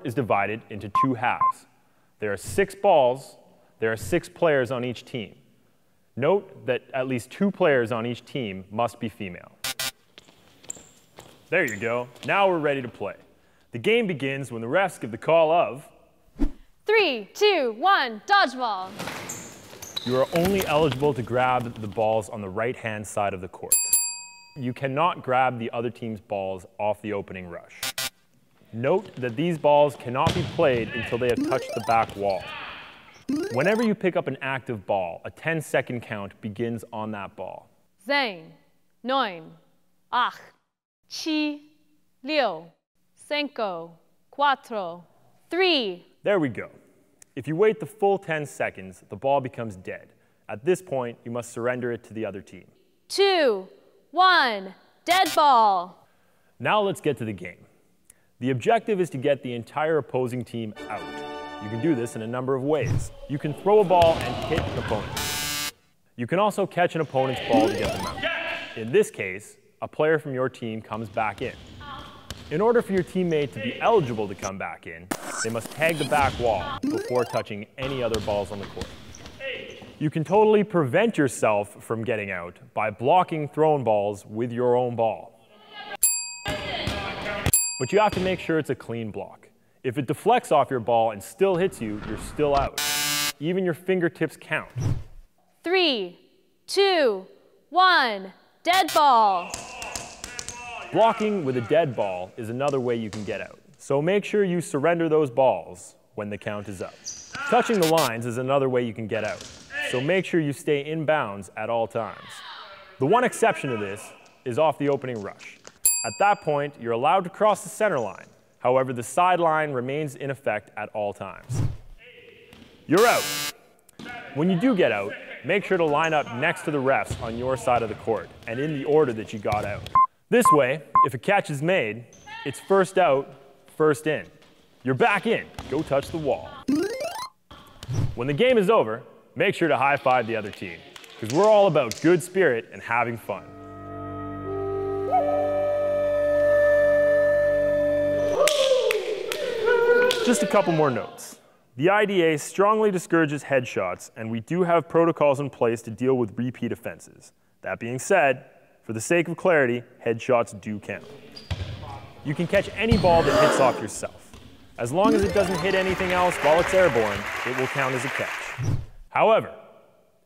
is divided into two halves. There are 6 balls. There are 6 players on each team. Note that at least 2 players on each team must be female. There you go. Now we're ready to play. The game begins when the refs give the call of 3, 2, 1, dodgeball. You are only eligible to grab the balls on the right-hand side of the court. You cannot grab the other team's balls off the opening rush. Note that these balls cannot be played until they have touched the back wall. Whenever you pick up an active ball, a 10-second count begins on that ball. 10, 9, 8, 7, 6, 5, 3. There we go. If you wait the full 10 seconds, the ball becomes dead. At this point, you must surrender it to the other team. 2, 1, dead ball. Now let's get to the game. The objective is to get the entire opposing team out. You can do this in a number of ways. You can throw a ball and hit an opponent. You can also catch an opponent's ball to get them out. In this case, a player from your team comes back in. In order for your teammate to be eligible to come back in, they must tag the back wall before touching any other balls on the court. You can totally prevent yourself from getting out by blocking thrown balls with your own ball. But you have to make sure it's a clean block. If it deflects off your ball and still hits you, you're still out. Even your fingertips count. 3, 2, 1, dead ball. Blocking with a dead ball is another way you can get out. So make sure you surrender those balls when the count is up. Touching the lines is another way you can get out. So make sure you stay in bounds at all times. The one exception to this is off the opening rush. At that point, you're allowed to cross the center line. However, the sideline remains in effect at all times. You're out. When you do get out, make sure to line up next to the refs on your side of the court and in the order that you got out. This way, if a catch is made, it's first out, first in. You're back in. Go touch the wall. When the game is over, make sure to high-five the other team, because we're all about good spirit and having fun. Just a couple more notes. The IDA strongly discourages headshots, and we do have protocols in place to deal with repeat offenses. That being said, for the sake of clarity, headshots do count. You can catch any ball that hits off yourself. As long as it doesn't hit anything else while it's airborne, it will count as a catch. However,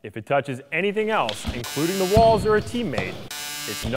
if it touches anything else, including the walls or a teammate, it's no